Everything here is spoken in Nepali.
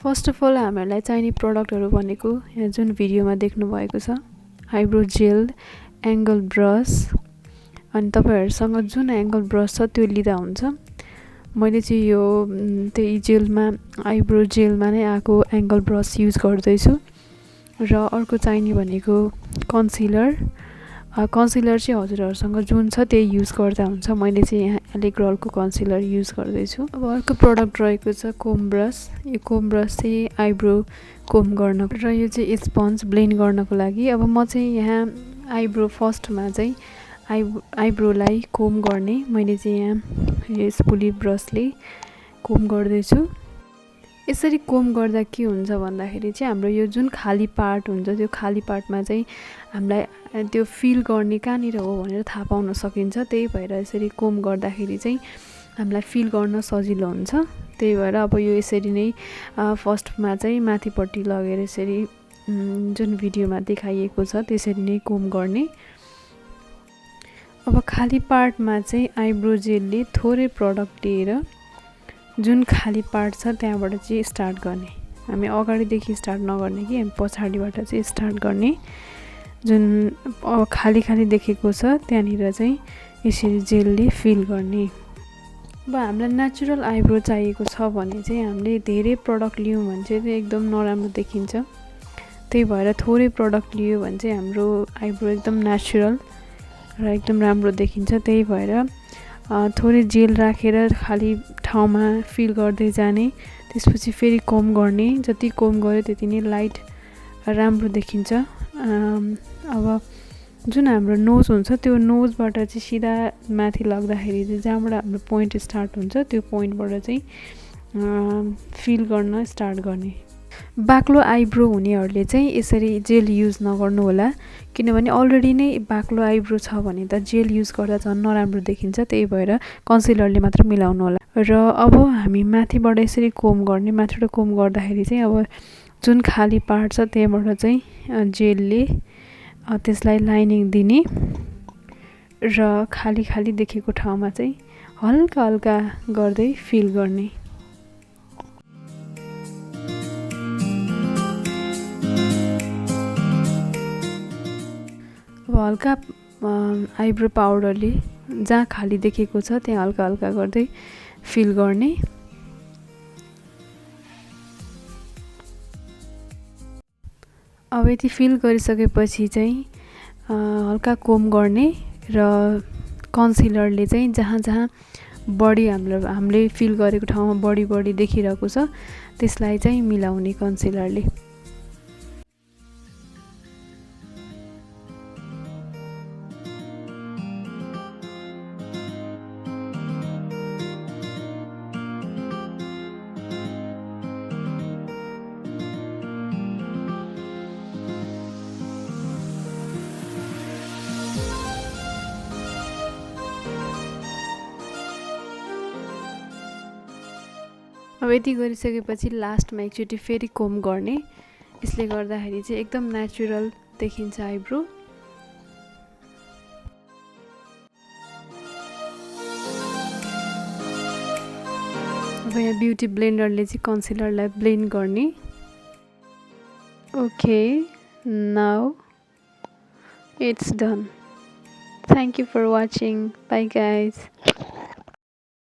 फर्स्ट अफ अल हामीलाई चाहिने प्रडक्टहरु भनेको यहाँ जुन भिडियोमा देख्नु भएको छ आइब्रो जेल, एंगल ब्रश अनि तपाईहरुसँग जुन एंगल ब्रश छ त्यो लिदा हुन्छ। मैले चाहिँ यो त्यही जेलमा आइब्रो जेलमा नै आको एंगल ब्रश युज गर्दै छु र अर्को चाहिने भनेको कन्सिलर। कन्सिलर चाहिँ हजुरहरुसँग जुन छ त्यही युज गर्दा हुन्छ। मैले चाहिँ यहाँ एलेग्रोलको कन्सिलर युज गर्दै छु। अब अर्को प्रोडक्ट रहेको छ कोम ब्रश। यो कोम ब्रश चाहिँ आइब्रो कोम गर्न र यो चाहिँ स्पन्ज ब्लेन्ड गर्नको लागि। अब म चाहिँ यहाँ आइब्रो फर्स्टमा चाहिँ आइब्रोलाई कोम गर्ने मैले चाहिँ यहाँ यो स्पुली ब्रशले कोम गर्दै छु। यसरी कोम गर्दा के हुन्छ भन्दाखेरि चाहिँ हाम्रो यो जुन खाली पार्ट हुन्छ त्यो खाली पार्टमा चाहिँ हामीलाई त्यो फिल गर्ने कहाँनिर हो भनेर थाहा पाउन सकिन्छ। त्यही भएर यसरी कोम गर्दाखेरि चाहिँ हामीलाई फिल गर्न सजिलो हुन्छ। त्यही भएर अब यो यसरी नै फर्स्टमा चाहिँ माथिपट्टि लगेर यसरी जुन भिडियोमा देखाइएको छ त्यसरी नै कोम गर्ने। अब खाली पार्टमा चाहिँ आइब्रो जेलले थोरै प्रडक्ट लिएर जुन खाली पार्ट छ त्यहाँबाट चाहिँ स्टार्ट गर्ने। हामी अगाडिदेखि स्टार्ट नगर्ने कि हामी पछाडीबाट चाहिँ स्टार्ट गर्ने। जुन खाली खाली देखेको छ त्यहाँनिर चाहिँ यसरी जेलले फिल गर्ने। अब हामीलाई नेचुरल आइब्रो चाहिएको छ भने चाहिँ हामीले धेरै प्रडक्ट लियौं भने चाहिँ एकदम नराम्रो देखिन्छ। त्यही भएर थोरै प्रडक्ट लियो भने चाहिँ हाम्रो आइब्रो एकदम नेचुरल र एकदम राम्रो देखिन्छ। त्यही भएर थोरै जेल राखेर खाली ठाउँमा फिल गर्दै जाने, त्यसपछि फेरि कोम गर्ने। जति कोम गर्यो त्यति नै लाइट राम्रो देखिन्छ। अब जुन हाम्रो नोज हुन्छ त्यो नोजबाट चाहिँ सिधा माथि लाग्दाखेरि चाहिँ जहाँबाट हाम्रो पोइन्ट स्टार्ट हुन्छ त्यो पोइन्टबाट चाहिँ फिल गर्न स्टार्ट गर्ने। बाक्लो आइब्रो हुनेहरुले चाहिँ यसरी जेल युज नगर्नु होला, किनभने अलरेडी नै बाक्लो आइब्रो छ भने त जेल युज गर्दा झन् नराम्रो देखिन्छ। त्यही भएर कन्सिलरले मात्र मिलाउनु होला। र अब हामी माथिबाट यसरी कोम गर्ने। माथिबाट कोम गर्दाखेरि चाहिँ अब जुन खाली पार्ट छ त्यहाँबाट चाहिँ जेलले त्यसलाई लाइनिङ दिने र खाली खाली देखेको ठाउँमा चाहिँ हल्का हल्का गर्दै फिल गर्ने। अब हल्का आइब्रो पाउडरले जहाँ खाली देखेको छ त्यहाँ हल्का हल्का गर्दै फिल गर्ने। अब यति फिल गरिसकेपछि चाहिँ हल्का कोम गर्ने र कन्सिलरले चाहिँ जहाँ जहाँ बडी हामीले फिल गरेको ठाउँमा बडी देखिरहेको छ त्यसलाई चाहिँ मिलाउने कन्सिलरले। अब यति गरिसकेपछि लास्टमा एकचोटि फेरि कोम गर्ने। यसले गर्दाखेरि चाहिँ एकदम नेचुरल देखिन्छ आइब्रो। अब यहाँ ब्युटी ब्लेन्डरले चाहिँ कन्सिलरलाई ब्लेन्ड गर्ने। Okay, now it's done. Thank you for watching. Bye guys.